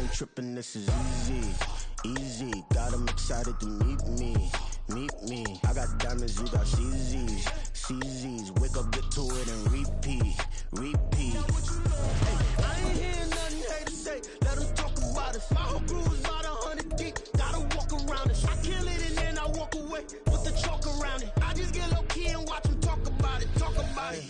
ain't tripping, this is easy, easy. Got 'em excited to meet me, meet me. I got diamonds, you got CZs, CZs. Wake up, get to it, and repeat, repeat. Hey, I ain't hearing nothing haters say. Let 'em talk about us. My whole crew is about 100 deep. Gotta walk around it. I kill it and then I walk away with the chalk around it. I just get low key and watch 'em talk about it, talk about it.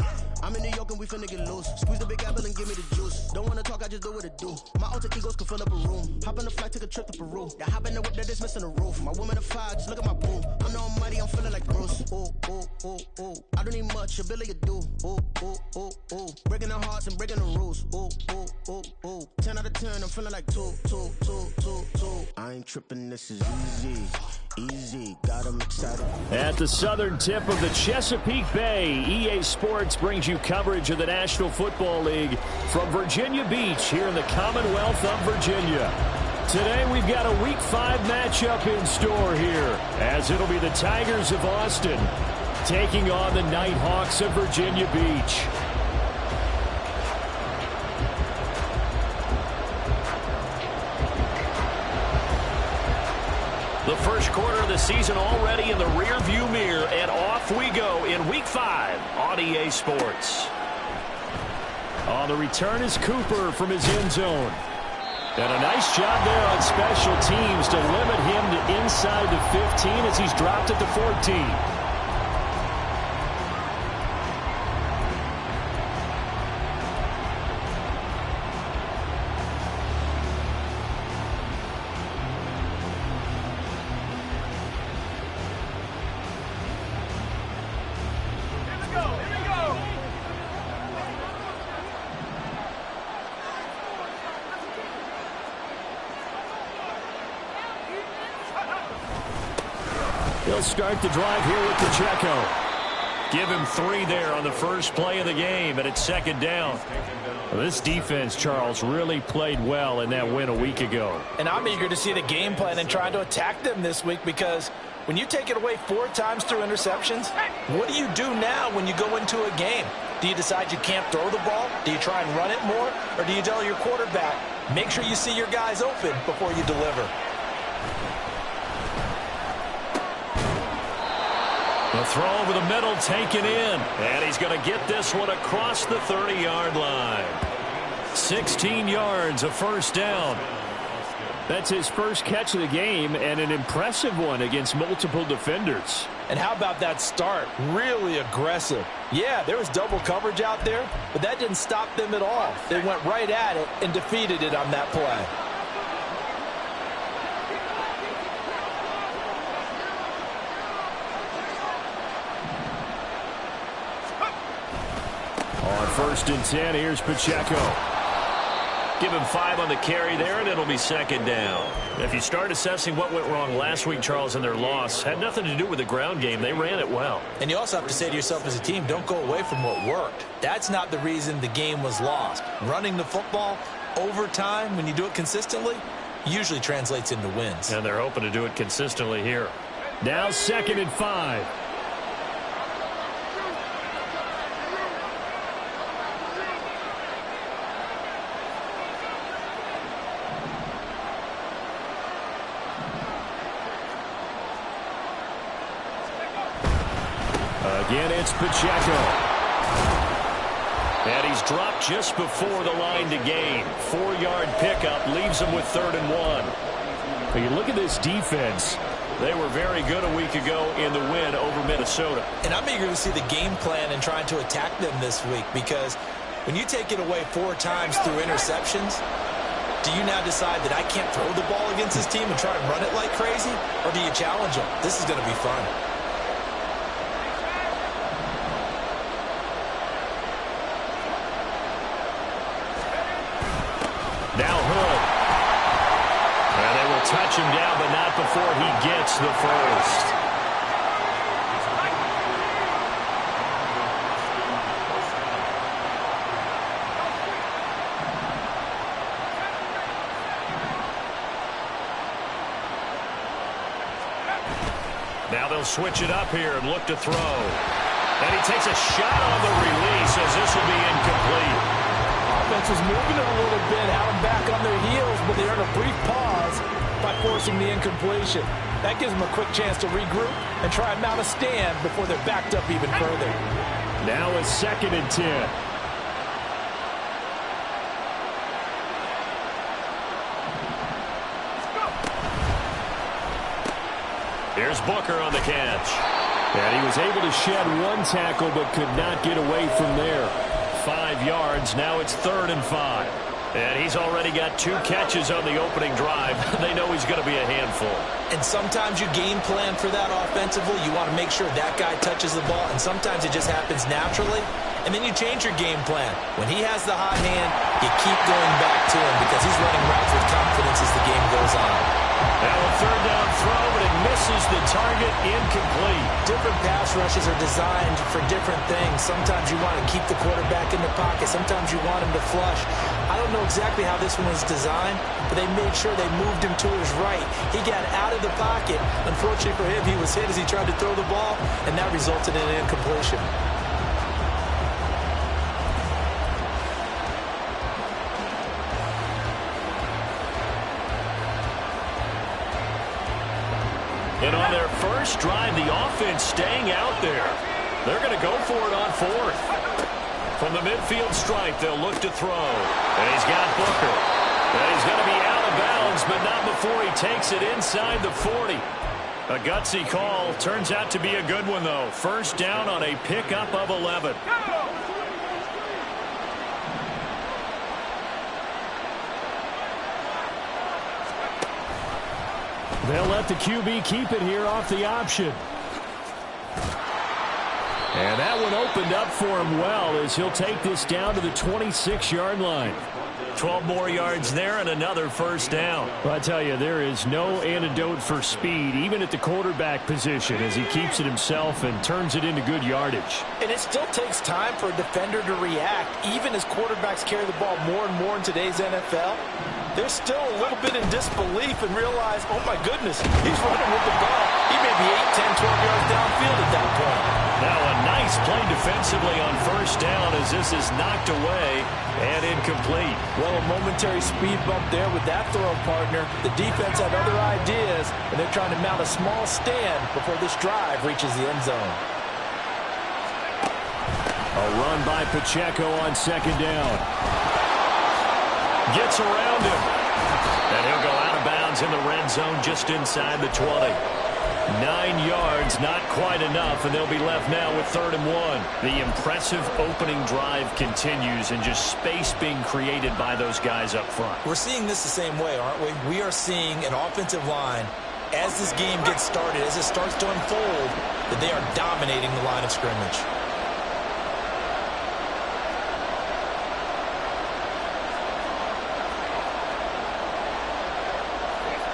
I'm in New York and we finna get loose. Squeeze the big apple and give me the juice. Don't wanna talk, I just do what it do. My alter egos can fill up a room. Hop on the flight, take a trip to Peru. Yeah, hop in the whip that is missing the roof. My woman a fire, just look at my boom. I'm the almighty, I'm feeling like Bruce. Ooh, ooh, ooh, ooh. I don't need much, ability to do. Ooh, ooh, ooh, ooh. Breaking the hearts and breaking the rules. Ooh, ooh, ooh, ooh. 10 out of 10, I'm feeling like 2, 2, 2, 2, 2. I ain't tripping, this is easy, easy. Got 'em excited. At the southern tip of the Chesapeake Bay, EA Sports brings you coverage of the National Football League from Virginia Beach here in the Commonwealth of Virginia. Today we've got a Week 5 matchup in store here, as it'll be the Tigers of Austin taking on the Nighthawks of Virginia Beach. The first quarter of the season already in the rearview mirror, and off we go in Week 5 on EA Sports. On the return is Cooper from his end zone. And a nice job there on special teams to limit him to inside the 15 as he's dropped at the 14. He'll start the drive here with Pacheco. Give him 3 there on the first play of the game, and it's second down. Well, this defense, Charles, really played well in that win a week ago. And I'm eager to see the game plan and trying to attack them this week, because when you take it away 4 times through interceptions, what do you do now when you go into a game? Do you decide you can't throw the ball? Do you try and run it more? Or do you tell your quarterback, make sure you see your guys open before you deliver? The throw over the middle taken in. And he's going to get this one across the 30-yard line. 16 yards, a first down. That's his first catch of the game, and an impressive one against multiple defenders. And how about that start? Really aggressive. Yeah, there was double coverage out there, but that didn't stop them at all. They went right at it and defeated it on that play. On 1st and 10, here's Pacheco. Give him 5 on the carry there, and it'll be second down. If you start assessing what went wrong last week, Charles, in their loss, had nothing to do with the ground game. They ran it well. And you also have to say to yourself as a team, don't go away from what worked. That's not the reason the game was lost. Running the football over time, when you do it consistently, usually translates into wins. And they're hoping to do it consistently here. Now 2nd and 5. Again, it's Pacheco. And he's dropped just before the line to gain. 4-yard pickup leaves him with 3rd and 1. But you look at this defense. They were very good a week ago in the win over Minnesota. And I'm eager to see the game plan and trying to attack them this week, because when you take it away 4 times through interceptions, do you now decide that I can't throw the ball against this team and try and run it like crazy? Or do you challenge them? This is going to be fun. Now Hood. And they will touch him down, but not before he gets the first. Now they'll switch it up here and look to throw. And he takes a shot on the release as this will be incomplete. Offense was moving it a little bit, had them back on their heels, but they earned a brief pause by forcing the incompletion. That gives them a quick chance to regroup and try and mount a stand before they're backed up even further. Now a 2nd and 10. Here's Booker on the catch. And he was able to shed one tackle but could not get away from there. 5 yards. Now it's 3rd and 5. And he's already got 2 catches on the opening drive. They know he's going to be a handful. And sometimes you game plan for that offensively. You want to make sure that guy touches the ball, and sometimes it just happens naturally. And then you change your game plan. When he has the hot hand, you keep going back to him because he's running routes with confidence as the game goes on. Now a 3rd down throw, but it misses the target, incomplete. Different pass rushes are designed for different things. Sometimes you want to keep the quarterback in the pocket. Sometimes you want him to flush. I don't know exactly how this one was designed, but they made sure they moved him to his right. He got out of the pocket. Unfortunately for him, he was hit as he tried to throw the ball, and that resulted in an incompletion. And on their first drive, the offense staying out there. They're going to go for it on 4th. From the midfield stripe, they'll look to throw. And he's got Booker. And he's going to be out of bounds, but not before he takes it inside the 40. A gutsy call. Turns out to be a good one, though. 1st down on a pickup of 11. They'll let the QB keep it here off the option. And that one opened up for him well as he'll take this down to the 26-yard line. 12 more yards there and another 1st down. Well, I tell you, there is no antidote for speed, even at the quarterback position, as he keeps it himself and turns it into good yardage. And it still takes time for a defender to react, even as quarterbacks carry the ball more and more in today's NFL. They're still a little bit in disbelief and realize, oh my goodness, he's running with the ball. He may be 8, 10, 12 yards downfield at that point. Now a nice play defensively on 1st down as this is knocked away and incomplete. Well, a momentary speed bump there with that throw partner. The defense had other ideas, and they're trying to mount a small stand before this drive reaches the end zone. A run by Pacheco on 2nd down. Gets around him. And he'll go out of bounds in the red zone just inside the 20. 9 yards, not quite enough, and they'll be left now with 3rd and 1. The impressive opening drive continues and just space being created by those guys up front. We're seeing this the same way, aren't we? We are seeing an offensive line, as this game gets started, as it starts to unfold, that they are dominating the line of scrimmage.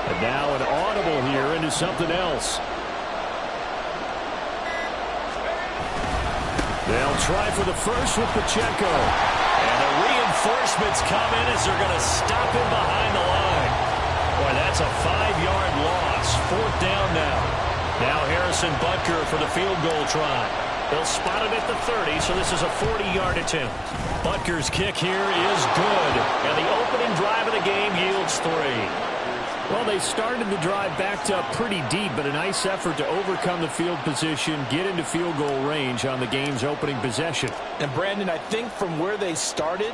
And now an audible here into something else. They'll try for the first with Pacheco. And the reinforcements come in as they're going to stop him behind the line. Boy, that's a 5-yard loss. 4th down now. Now Harrison Butker for the field goal try. They'll spot it at the 30, so this is a 40-yard attempt. Butker's kick here is good. And the opening drive of the game yields 3. Well, they started the drive backed up pretty deep, but a nice effort to overcome the field position, get into field goal range on the game's opening possession. And Brandon, I think from where they started,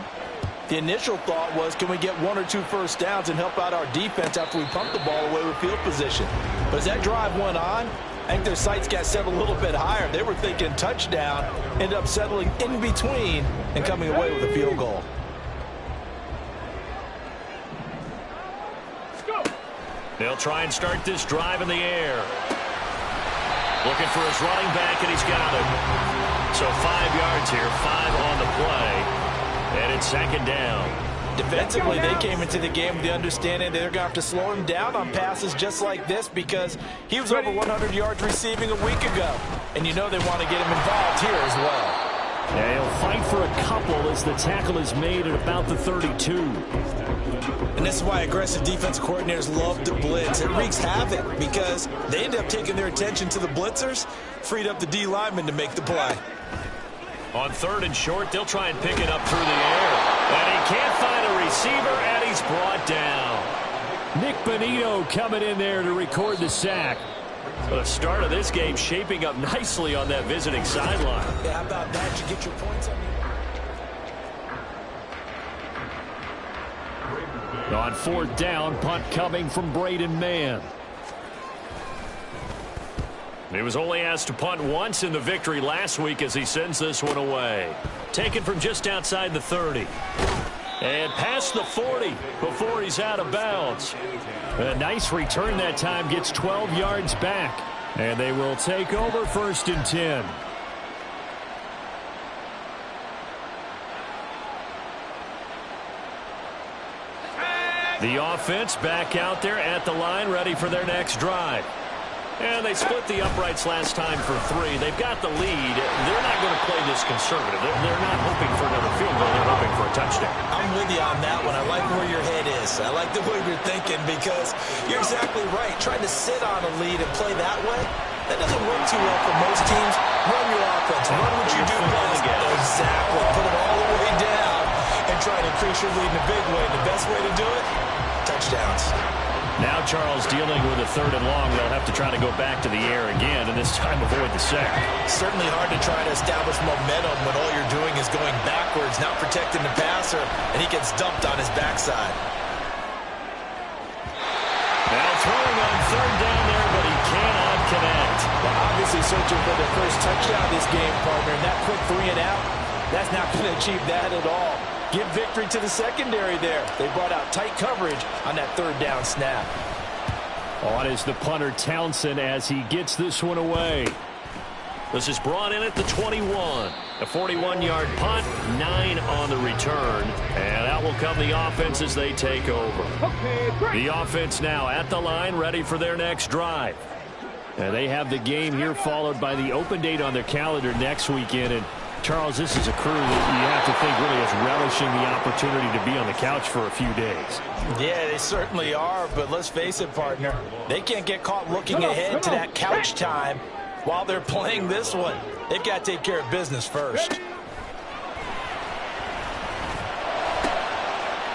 the initial thought was, can we get 1 or 2 first downs and help out our defense after we pump the ball away with field position? But as that drive went on, I think their sights got set a little bit higher. They were thinking touchdown, ended up settling in between and coming away with a field goal. They'll try and start this drive in the air. Looking for his running back, and he's got it. So 5 yards here, 5 on the play. And it's 2nd down. Defensively, they came into the game with the understanding they're going to have to slow him down on passes just like this because he was over 100 yards receiving a week ago. And you know they want to get him involved here as well. Yeah, he'll fight for a couple as the tackle is made at about the 32. And this is why aggressive defense coordinators love to blitz. It wreaks havoc because they end up taking their attention to the blitzers, freed up the D lineman to make the play. On 3rd and short, they'll try and pick it up through the air. And he can't coming in there to record the sack. The start of this game shaping up nicely on that visiting sideline. Yeah, how about that? You get your points on you. On fourth down, punt coming from Braden Mann. He was only asked to punt once in the victory last week as he sends this one away. Taken from just outside the 30. And past the 40 before he's out of bounds. A nice return that time, gets 12 yards back. And they will take over 1st and 10. The offense back out there at the line, ready for their next drive. And they split the uprights last time for 3. They've got the lead. They're not going to play this conservative. They're not hoping for another field goal. They're hoping for a touchdown. I'm with you on that one. I like where your head is. I like the way you're thinking because you're exactly right. Trying to sit on a lead and play that way, that doesn't work too well for most teams. Run your offense. Run what you do best. Exactly. Put it all the way down and try to increase your lead in a big way. The best way to do it, touchdowns. Now Charles dealing with a 3rd and long. They'll have to try to go back to the air again, and this time avoid the sack. Certainly hard to try to establish momentum when all you're doing is going backwards, not protecting the passer, and he gets dumped on his backside. Now throwing on 3rd down there, but he cannot connect. Well, obviously searching for the first touchdown this game, partner, and that quick 3 and out, that's not going to achieve that at all. Give victory to the secondary there. They brought out tight coverage on that 3rd down snap. On is the punter Townsend as he gets this one away. This is brought in at the 21. A 41-yard punt, 9 on the return. And out will come the offense as they take over. The offense now at the line, ready for their next drive. And they have the game here followed by the open date on their calendar next weekend. And Charles, this is a crew that you have to think really is relishing the opportunity to be on the couch for a few days. Yeah, they certainly are, but let's face it, partner. They can't get caught looking ahead to that couch time while they're playing this one. They've got to take care of business first.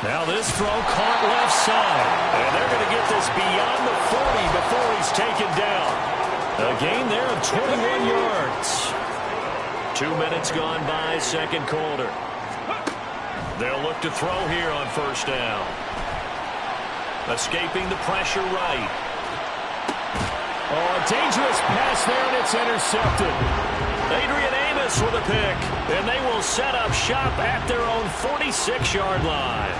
Now this throw caught left side. And they're going to get this beyond the 40 before he's taken down. A gain there of 21 yards. 2 minutes gone by, 2nd quarter. They'll look to throw here on 1st down. Escaping the pressure right. Oh, a dangerous pass there, and it's intercepted. Adrian Amos with a pick, and they will set up shop at their own 46-yard line.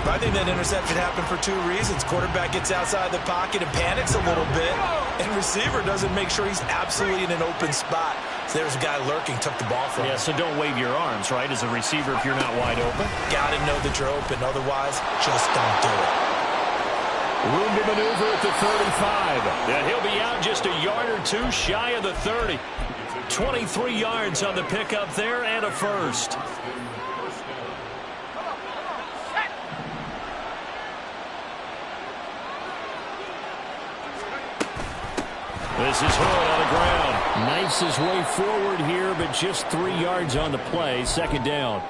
I think that interception happened for 2 reasons. Quarterback gets outside the pocket and panics a little bit, and receiver doesn't make sure he's absolutely in an open spot. So there's a guy lurking, took the ball from him. Yeah, so don't wave your arms, right, as a receiver if you're not wide open. Got to know that you're open. Otherwise, just don't do it. Room to maneuver at the 35. And he'll be out just a yard or 2 shy of the 30. 23 yards on the pickup there and a first. This is Hood on the ground. Knifes his way forward here, but just 3 yards on the play. 2nd down.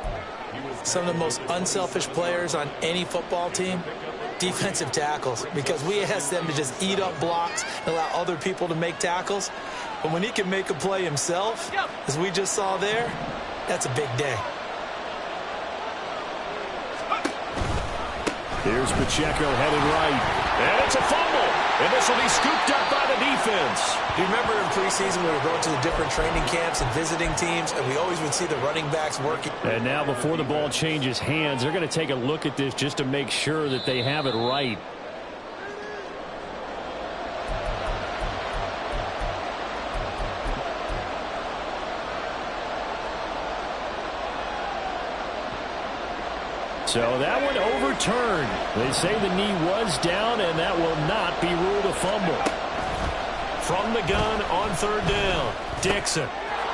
Some of the most unselfish players on any football team, defensive tackles, because we ask them to just eat up blocks and allow other people to make tackles. But when he can make a play himself, as we just saw there, that's a big day. Here's Pacheco headed right. And it's a fumble. And this will be scooped up by the defense. Do you remember in preseason we were going to the different training camps and visiting teams, and we always would see the running backs working? And now before the ball changes hands, they're going to take a look at this just to make sure that they have it right. So that one overturned. They say the knee was down, and that will not be ruled a fumble. From the gun on 3rd down, Dixon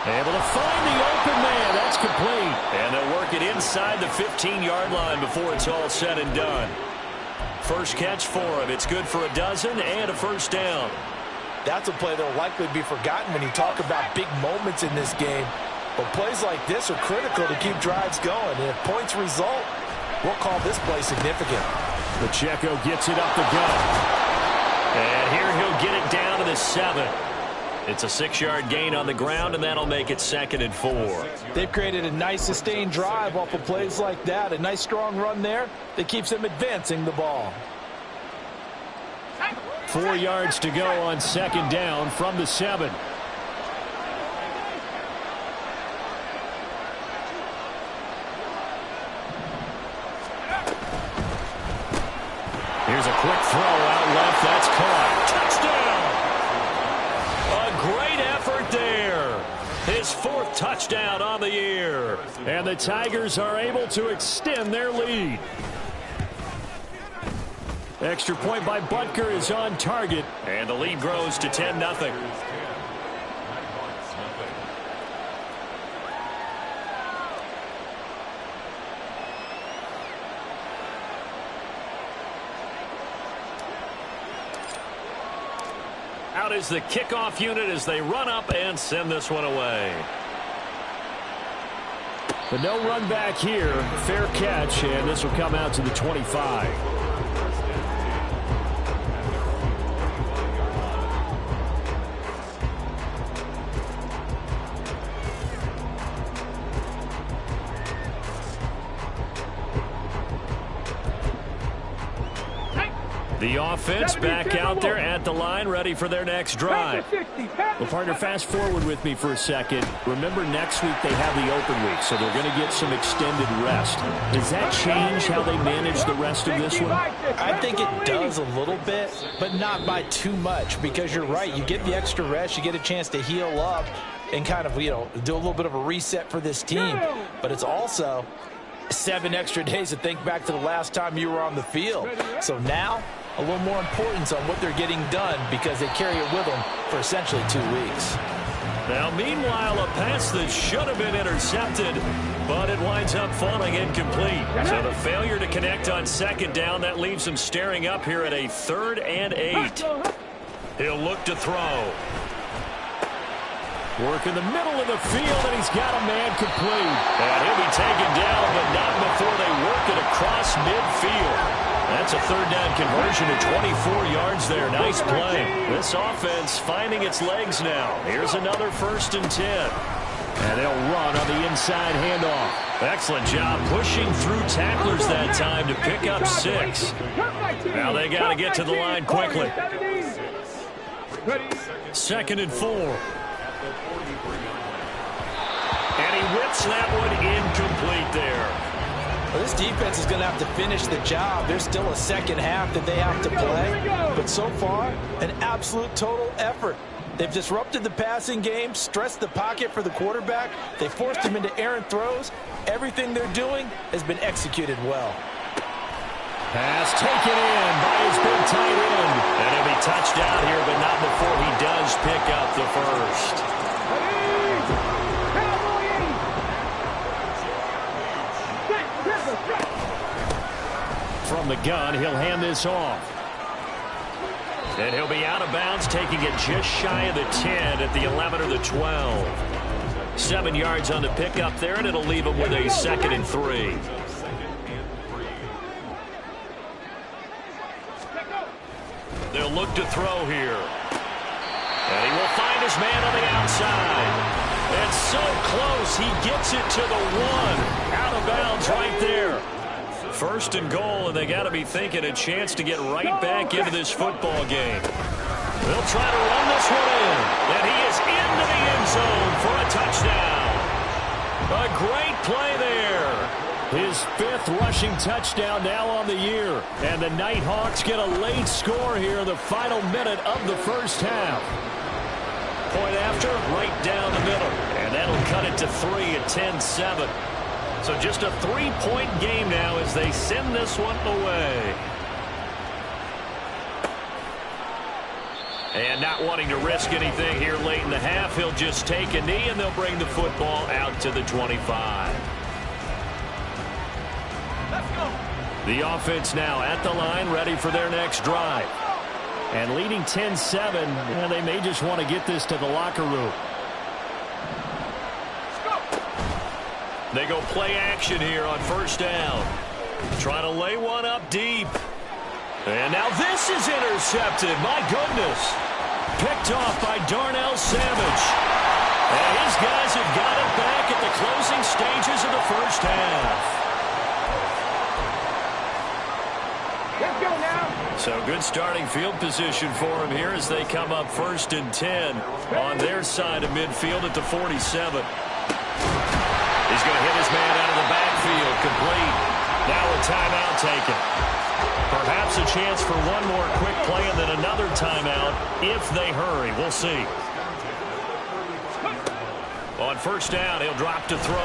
able to find the open man. That's complete. And they'll work it inside the 15-yard line before it's all said and done. First catch for him. It's good for a dozen and a 1st down. That's a play that will likely be forgotten when you talk about big moments in this game. But plays like this are critical to keep drives going. And if points result, we'll call this play significant. Pacheco gets it up the gut. And here he'll get it down to the 7. It's a 6-yard gain on the ground, and that'll make it 2nd and 4. They've created a nice sustained drive off of plays like that. A nice strong run there that keeps them advancing the ball. 4 yards to go on 2nd down from the 7. Here's a quick throw out left. That's caught. Touchdown! A great effort there. His 4th touchdown on the year. And the Tigers are able to extend their lead. Extra point by Butker is on target. And the lead grows to 10-0. Out is the kickoff unit as they run up and send this one away. The no run back here. Fair catch, and this will come out to the 25. The offense back out there at the line, ready for their next drive. Well, partner, fast forward with me for a second. Remember, next week they have the open week, so they're going to get some extended rest. Does that change how they manage the rest of this one? I think it does a little bit, but not by too much, because you're right. You get the extra rest, you get a chance to heal up and kind of, do a little bit of a reset for this team. But it's also 7 extra days to think back to the last time you were on the field. So now, a little more importance on what they're getting done because they carry it with them for essentially 2 weeks. Now, meanwhile, a pass that should have been intercepted, but it winds up falling incomplete. So the failure to connect on 2nd down, that leaves him staring up here at a 3rd and 8. He'll look to throw. Work in the middle of the field, and he's got a man complete. And he'll be taken down, but not before they work it across midfield. That's a 3rd down conversion of 24 yards there. Nice play. This offense finding its legs now. Here's another 1st and 10. And they'll run on the inside handoff. Excellent job pushing through tacklers that time to pick up 6. Now they got to get to the line quickly. 2nd and 4. And he whips that one incomplete there. Well, this defense is going to have to finish the job. There's still a 2nd half that they have to play. But so far, an absolute total effort. They've disrupted the passing game, stressed the pocket for the quarterback. They forced him into errant throws. Everything they're doing has been executed well. Pass taken in by his big tight end. And he'll be touched out here, but not before he does pick up the 1st. From the gun, he'll hand this off. And he'll be out of bounds, taking it just shy of the 10 at the 11 or the 12. 7 yards on the pickup there, and it'll leave him with a 2nd and 3. They'll look to throw here. And he will find his man on the outside. And so close, he gets it to the 1. Out of bounds right there. 1st and goal, and they got to be thinking a chance to get right back into this football game. They'll try to run this one in, and he is into the end zone for a touchdown. A great play there. His 5th rushing touchdown now on the year, and the Nighthawks get a late score here in the final minute of the 1st half. Point after, right down the middle, and that'll cut it to 3 at 10-7. So just a 3-point game now as they send this one away. And not wanting to risk anything here late in the half, he'll just take a knee and they'll bring the football out to the 25. Let's go. The offense now at the line, ready for their next drive. And leading 10-7, and they may just want to get this to the locker room. They go play action here on 1st down. Trying to lay one up deep. And now this is intercepted. My goodness. Picked off by Darnell Savage. And his guys have got it back at the closing stages of the first half. Let's go now. So good starting field position for him here as they come up 1st and 10 on their side of midfield at the 47. He's going to hit his man out of the backfield. Complete. Now a timeout taken. Perhaps a chance for one more quick play and then another timeout if they hurry. We'll see. On 1st down, he'll drop to throw.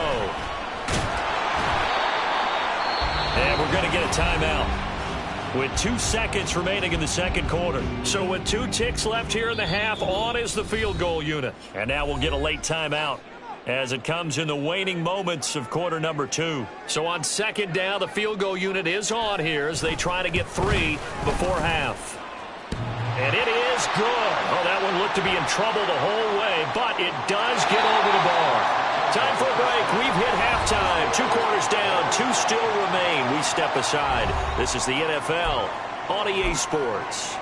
And we're going to get a timeout with 2 seconds remaining in the second quarter. So with 2 ticks left here in the half, on is the field goal unit. And now we'll get a late timeout as it comes in the waning moments of quarter number 2. So on 2nd down, the field goal unit is on here as they try to get 3 before half. And it is good. Oh, that one looked to be in trouble the whole way, but it does get over the bar. Time for a break. We've hit halftime. 2 quarters down, 2 still remain. We step aside. This is the NFL on EA Sports.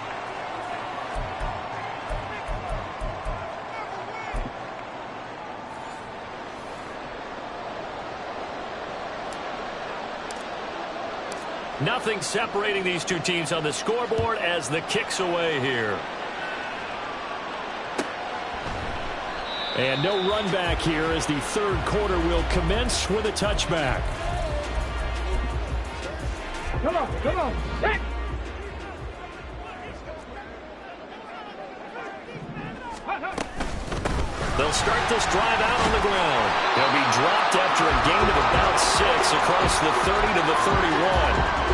Nothing separating these 2 teams on the scoreboard as the kick's away here. And no run back here as the 3rd quarter will commence with a touchback. Come on, come on. Back. They'll start this drive out on the ground. They'll be dropped after a gain of about 6 across the 30 to the 31.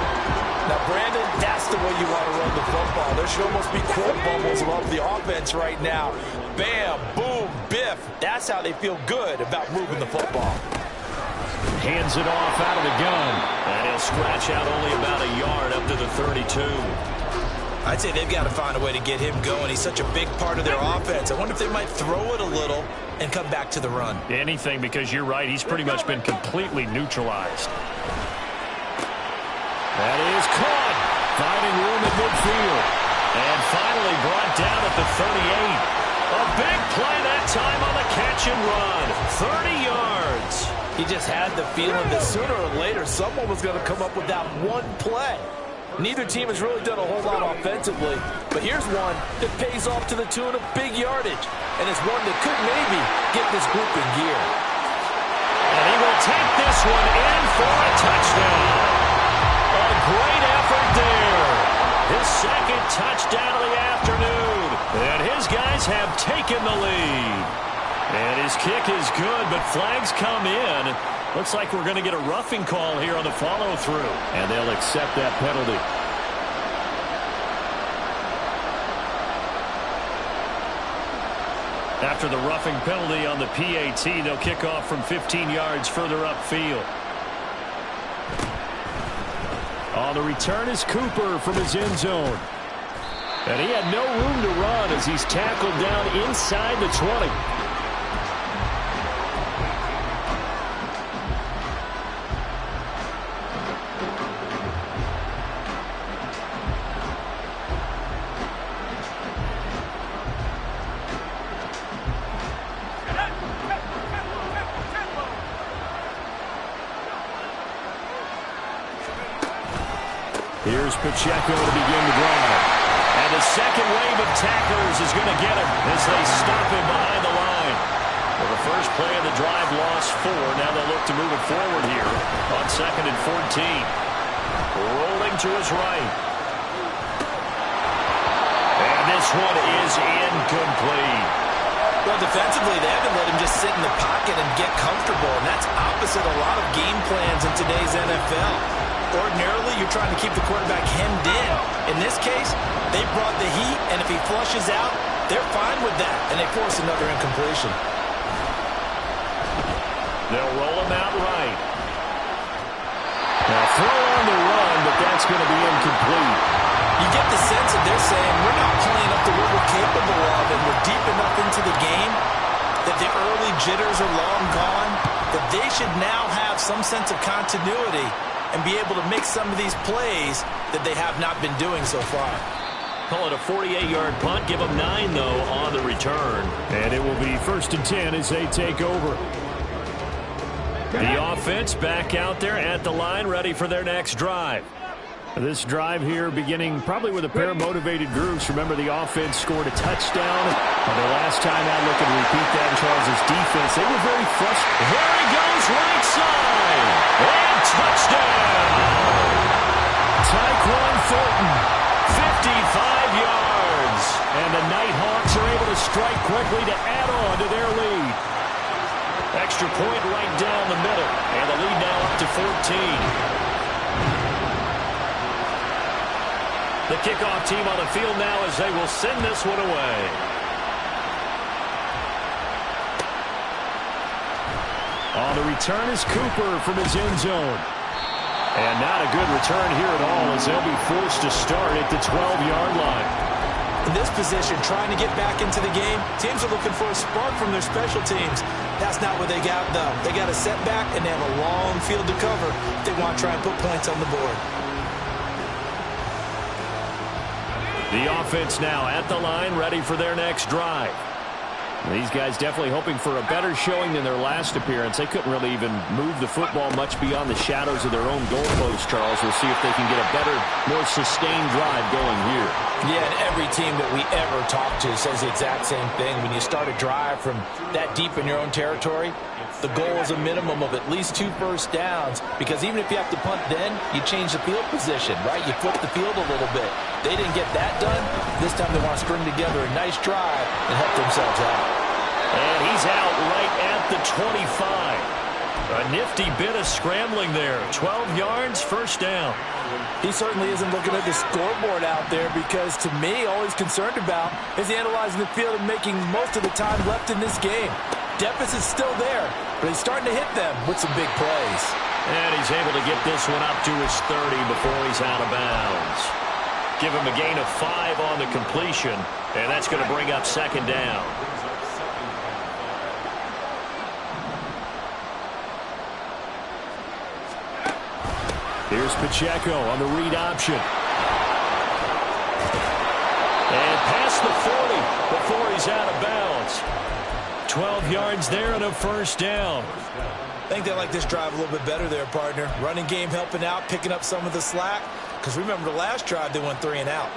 Now, Brandon, that's the way you want to run the football. There should almost be quote bubbles above the offense right now. Bam, boom, biff. That's how they feel good about moving the football. Hands it off out of the gun. And he'll scratch out only about a yard up to the 32. I'd say they've got to find a way to get him going. He's such a big part of their offense. I wonder if they might throw it a little and come back to the run. Anything, because you're right. He's pretty much been completely neutralized. That is caught. Finding room at midfield. And finally brought down at the 38. A big play that time on the catch and run. 30 yards. He just had the feeling that sooner or later someone was going to come up with that one play. Neither team has really done a whole lot offensively, but here's one that pays off to the tune of big yardage, and it's one that could maybe get this group in gear. And he will take this one in for a touchdown. A great effort there. His 2nd touchdown of the afternoon, and his guys have taken the lead. And his kick is good, but flags come in. Looks like we're going to get a roughing call here on the follow-through. And they'll accept that penalty. After the roughing penalty on the PAT, they'll kick off from 15 yards further upfield. On the return is Cooper from his end zone. And he had no room to run as he's tackled down inside the 20. Here's Pacheco to begin the drive. And the second wave of tacklers is going to get him as they stop him behind the line. Well, the first play of the drive lost 4. Now they'll look to move it forward here on 2nd and 14. Rolling to his right. And this one is incomplete. Well, defensively, they haven't let him just sit in the pocket and get comfortable, and that's opposite a lot of game plans in today's NFL. Ordinarily, you're trying to keep the quarterback hemmed in. In this case, they brought the heat, and if he flushes out, they're fine with that, and they force another incompletion. They'll roll him out right. Now throw on the run, but that's going to be incomplete. You get the sense that they're saying, we're not playing up to what we're capable of, and we're deep enough into the game that the early jitters are long gone, that they should now have some sense of continuity and be able to make some of these plays that they have not been doing so far. Call it a 48-yard punt. Give them 9, though, on the return. And it will be 1st and 10 as they take over. The offense back out there at the line, ready for their next drive. This drive here beginning probably with a pair of motivated groups. Remember, the offense scored a touchdown on their last time out. Looking to repeat that in Charles' defense. They were very frustrated. There he goes, right side. And touchdown. Tyquan Thornton, 55 yards. And the Nighthawks are able to strike quickly to add on to their lead. Extra point right down the middle. And the lead now up to 14. The kickoff team on the field now as they will send this one away. On the return is Cooper from his end zone. And not a good return here at all as they'll be forced to start at the 12-yard line. In this position, trying to get back into the game, teams are looking for a spark from their special teams. That's not what they got, though. They got a setback, and they have a long field to cover if they want to try and put points on the board. The offense now at the line, ready for their next drive. These guys definitely hoping for a better showing than their last appearance. They couldn't really even move the football much beyond the shadows of their own goalpost, Charles. We'll see if they can get a better, more sustained drive going here. Yeah, and every team that we ever talk to says the exact same thing. When you start a drive from that deep in your own territory, the goal is a minimum of at least 2 first downs, because even if you have to punt then, you change the field position, right? You flip the field a little bit. They didn't get that done. This time they want to string together a nice drive and help themselves out. And he's out right at the 25. A nifty bit of scrambling there. 12 yards, first down. He certainly isn't looking at the scoreboard out there, because to me, all he's concerned about is analyzing the field and making most of the time left in this game. Deficit's still there, but he's starting to hit them with some big plays. And he's able to get this one up to his 30 before he's out of bounds. Give him a gain of 5 on the completion, and that's going to bring up 2nd down. Here's Pacheco on the read option. And past the 40 before he's out of bounds. 12 yards there and a first down. I think they like this drive a little bit better there, partner. Running game helping out, picking up some of the slack. Because remember, the last drive they went 3 and out.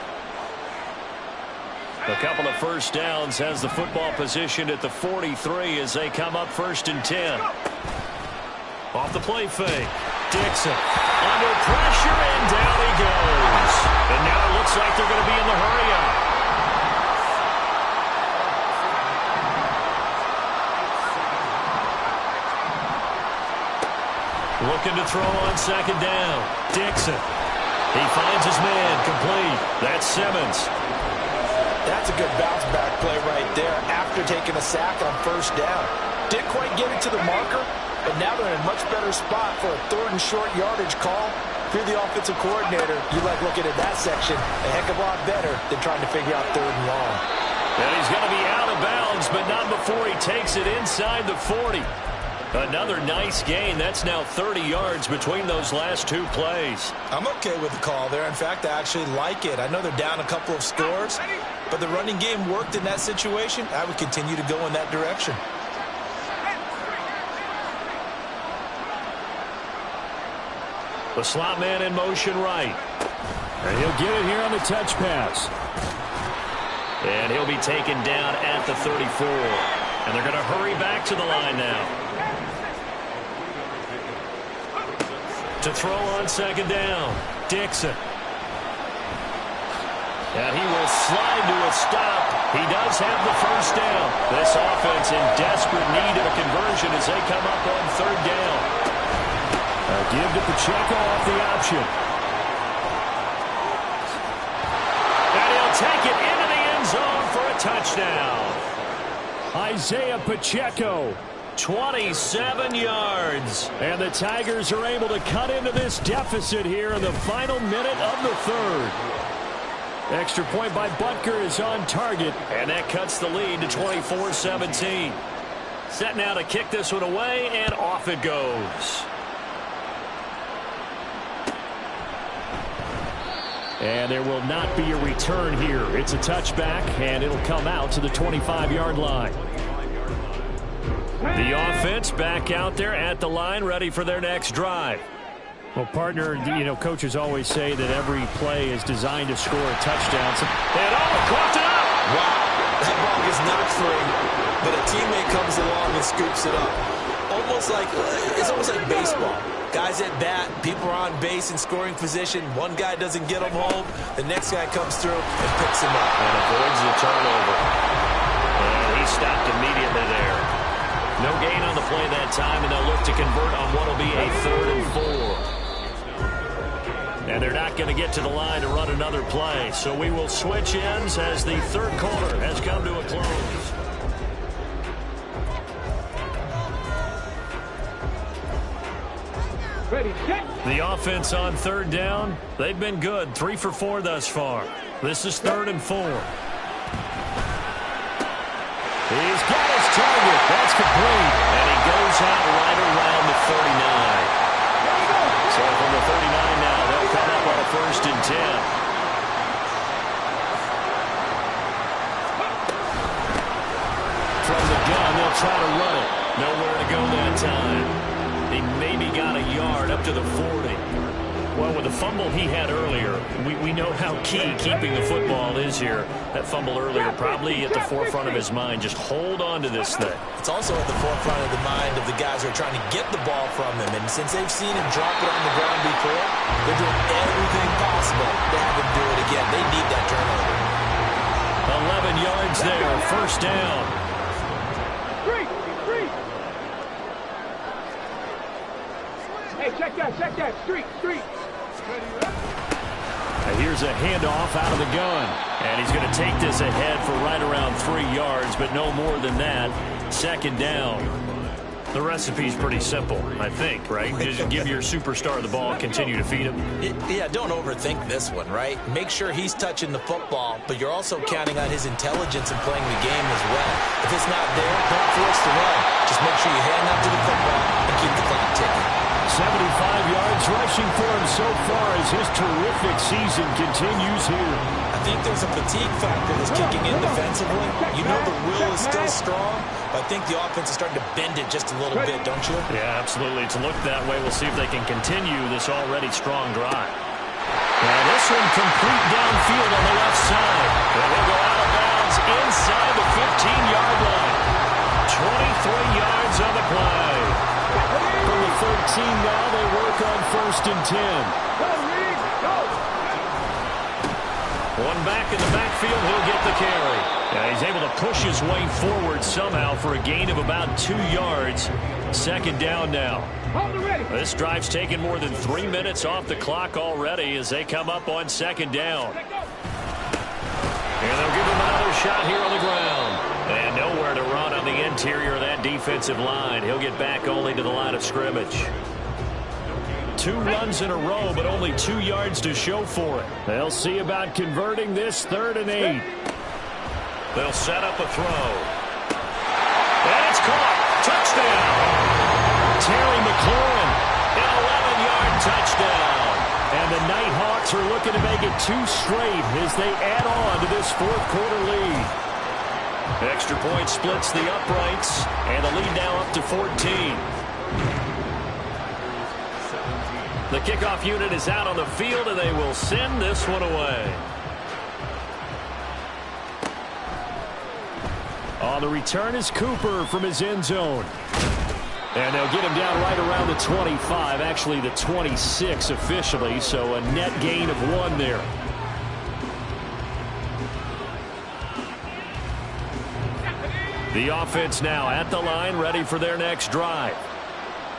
A couple of first downs, has the football positioned at the 43 as they come up 1st and 10. Off the play fake. Dixon under pressure, and down he goes. And now it looks like they're going to be in the hurry-up. Looking to throw on 2nd down. Dixon. He finds his man, complete. That's Simmons. That's a good bounce-back play right there after taking a sack on 1st down. Didn't quite get it to the marker, but now they're in a much better spot for a 3rd and short yardage call. If you're the offensive coordinator, you like looking at that section a heck of a lot better than trying to figure out 3rd and long. And he's going to be out of bounds, but not before he takes it inside the 40. Another nice gain. That's now 30 yards between those last 2 plays. I'm okay with the call there. In fact, I actually like it. I know they're down a couple of scores, but the running game worked in that situation. I would continue to go in that direction. The slot man in motion right. And he'll get it here on the touch pass. And he'll be taken down at the 34. And they're going to hurry back to the line now. To throw on 2nd down. Dixon. And he will slide to a stop. He does have the first down. This offense in desperate need of a conversion as they come up on 3rd down. A give to Pacheco off the option. And he'll take it into the end zone for a touchdown. Isaiah Pacheco, 27 yards. And the Tigers are able to cut into this deficit here in the final minute of the 3rd. Extra point by Butker is on target, and that cuts the lead to 24-17. Set now to kick this one away, and off it goes. And there will not be a return here. It's a touchback, and it'll come out to the 25-yard line. The offense back out there at the line, ready for their next drive. Well, partner, coaches always say that every play is designed to score a touchdown. And coughed it up! Wow, that ball gets knocked free, but a teammate comes along and scoops it up. It's almost like baseball. Guys at bat, people are on base in scoring position. One guy doesn't get them home. The next guy comes through and picks him up. And avoids the turnover. And he stopped immediately there. No gain on the play that time, and they'll look to convert on what will be a 3rd and 4. And they're not going to get to the line to run another play. So we will switch ends as the third quarter has come to a close. Ready, set. The offense on 3rd down, they've been good. 3 for 4 thus far. This is 3rd and 4. He's got his target. That's complete. And he goes out right around the 39. So from the 39 now, they'll come up on a 1st and 10. From the gun, they'll try to run it. Nowhere to go that time. He maybe got a yard up to the 40. Well, with the fumble he had earlier, we know how key keeping the football is here. That fumble earlier probably at the forefront of his mind. Just hold on to this thing. It's also at the forefront of the mind of the guys who are trying to get the ball from him. And since they've seen him drop it on the ground before, they're doing everything possible to have him do it again. They need that turnover. 11 yards there, 1st down. Hey, check that. Street. Here's a handoff out of the gun. And he's going to take this ahead for right around 3 yards, but no more than that. 2nd down. The recipe's pretty simple, I think, right? Just give your superstar the ball, continue to feed him. Yeah, don't overthink this one, right? Make sure he's touching the football, but you're also counting on his intelligence in playing the game as well. If it's not there, don't force the run. Just make sure you hand out to the football and keep the clock ticking. 75 yards rushing for him so far as his terrific season continues here. I think there's a fatigue factor that's kicking in defensively. You know the will is still strong, but I think the offense is starting to bend it just a little bit, don't you? Yeah, absolutely. It's looked that way. We'll see if they can continue this already strong drive. And this one complete downfield on the left side. And he'll go out of bounds inside the 15-yard line. 23 yards on the play. From the 13 now, they work on 1st and 10. One back in the backfield, he'll get the carry. Yeah, he's able to push his way forward somehow for a gain of about 2 yards. 2nd down now. This drive's taken more than 3 minutes off the clock already as they come up on 2nd down. And they'll give him another shot here on the ground. And nowhere to run on the interior of that defensive line. He'll get back only to the line of scrimmage. 2 runs in a row, but only 2 yards to show for it. They'll see about converting this 3rd and 8. They'll set up a throw. And it's caught. Touchdown. Terry McLaurin, an 11-yard touchdown. And the Nighthawks are looking to make it 2 straight as they add on to this 4th quarter lead. Extra point splits the uprights, and the lead now up to 14. The kickoff unit is out on the field, and they will send this one away. On the return is Cooper from his end zone. And they'll get him down right around the 25, actually the 26 officially, so a net gain of 1 there. The offense now at the line, ready for their next drive.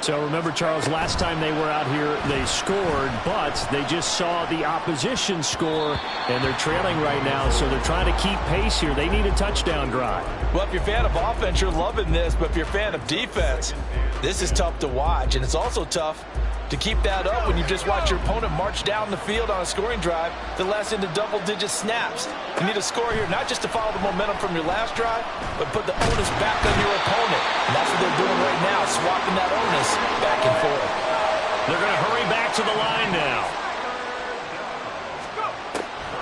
So remember, Charles, last time they were out here, they scored, but they just saw the opposition score, and they're trailing right now, so they're trying to keep pace here. They need a touchdown drive. Well, if you're a fan of offense, you're loving this, but if you're a fan of defense, this is tough to watch, and it's also tough to keep that up when you just watch your opponent march down the field on a scoring drive that lasts into double-digit snaps. You need a score here, not just to follow the momentum from your last drive, but put the onus back on your opponent. And that's what they're doing right now, swapping that onus back and forth. They're going to hurry back to the line now.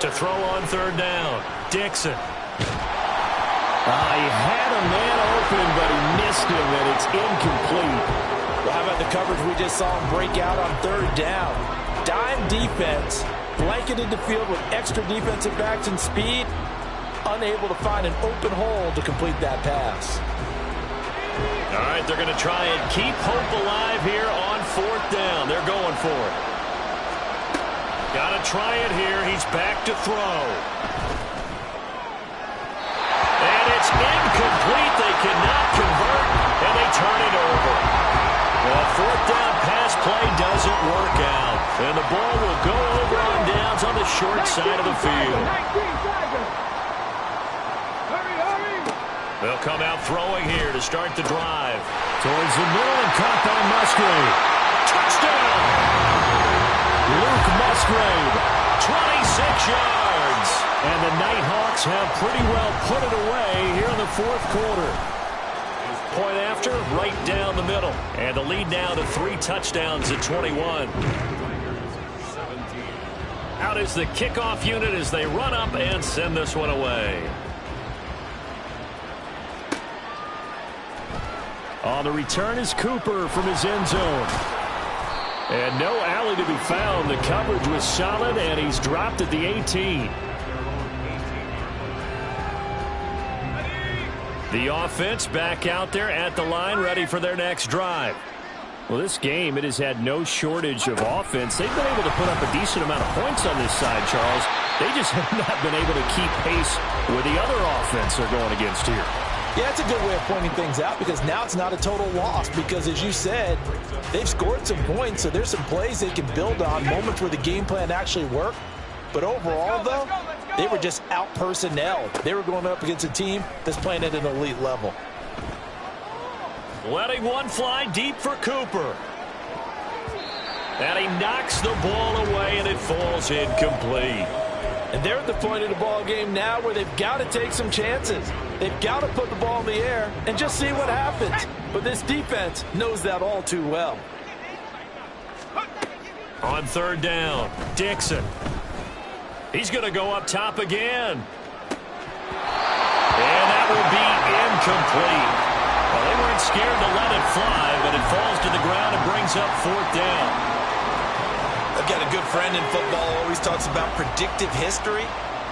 to throw on third down. Dixon. He had a man open, but he missed him, and it's incomplete. Well, how about the coverage we just saw him break out on third down? Dime defense, blanketed the field with extra defensive backs and speed, unable to find an open hole to complete that pass. All right, they're going to try and keep hope alive here on fourth down. They're going for it. Got to try it here. He's back to throw. And it's incomplete. They cannot convert, and they turn it over. Well, fourth down pass play doesn't work out. And the ball will go over on downs on the short side of the field. They'll come out throwing here to start the drive. Towards the middle and caught by Musgrave. Touchdown! Luke Musgrave, 26 yards. And the Nighthawks have pretty well put it away here in the fourth quarter. Point after, right down the middle. And the lead now to 3 touchdowns at 21. Out is the kickoff unit as they run up and send this one away. On the return is Cooper from his end zone. And no alley to be found. The coverage was solid, and he's dropped at the 18. The offense back out there at the line, ready for their next drive. Well, this game, it has had no shortage of offense. They've been able to put up a decent amount of points on this side, Charles. They just have not been able to keep pace with the other offense they're going against here. Yeah, that's a good way of pointing things out because now it's not a total loss because, as you said, they've scored some points, so there's some plays they can build on, moments where the game plan actually worked. But overall, though, they were just out-personnelled. They were going up against a team that's playing at an elite level. Letting one fly deep for Cooper. And he knocks the ball away, and it falls incomplete. And they're at the point of the ball game now where they've got to take some chances. They've got to put the ball in the air and just see what happens. But this defense knows that all too well. On third down, Dixon. He's going to go up top again. And that will be incomplete. Well, they weren't scared to let it fly, but it falls to the ground and brings up fourth down. I've got a good friend in football who always talks about predictive history.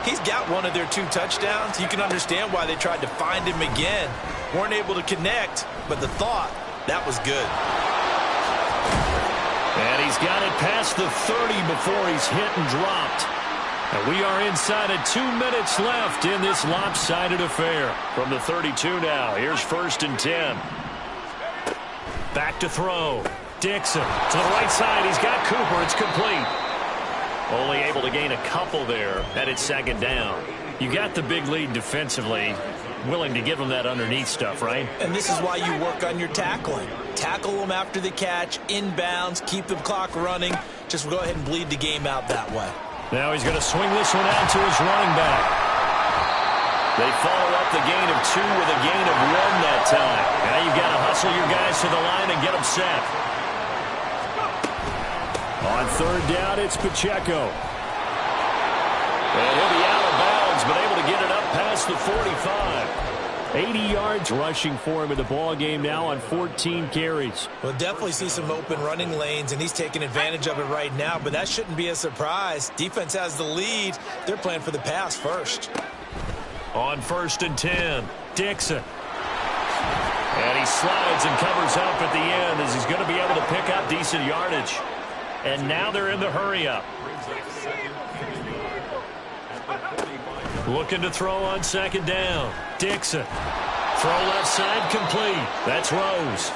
He's got one of their 2 touchdowns. You can understand why they tried to find him again. Weren't able to connect, but the thought, that was good. And he's got it past the 30 before he's hit and dropped. And we are inside of 2 minutes left in this lopsided affair. From the 32 now, here's 1st and 10. Back to throw. Dixon to the right side. He's got Cooper. It's complete. Only able to gain a couple there, and it's 2nd down. You got the big lead defensively. Willing to give them that underneath stuff, right? And this is why you work on your tackling. Tackle them after the catch, inbounds, keep the clock running. Just go ahead and bleed the game out that way. Now he's going to swing this one out to his running back. They follow up the gain of 2 with a gain of 1 that time. Now you've got to hustle your guys to the line and get them set. On third down, it's Pacheco. And he'll be out of bounds, but able to get it up past the 45. 80 yards rushing for him in the ball game now on 14 carries. We'll definitely see some open running lanes, and he's taking advantage of it right now, but that shouldn't be a surprise. Defense has the lead. They're playing for the pass first. On 1st and 10, Dixon. And he slides and covers up at the end as he's going to be able to pick up decent yardage. And now they're in the hurry-up. Looking to throw on 2nd down. Dixon. Throw left side complete. That's Rose.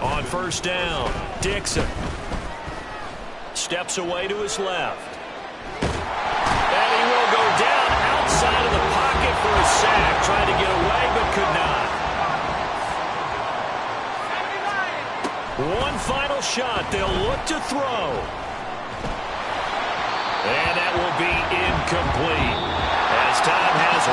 On 1st down, Dixon. Steps away to his left. And he will go down outside of the pocket for a sack. Tried to get away but could not. One final shot. They'll look to throw. And that will be incomplete. As time has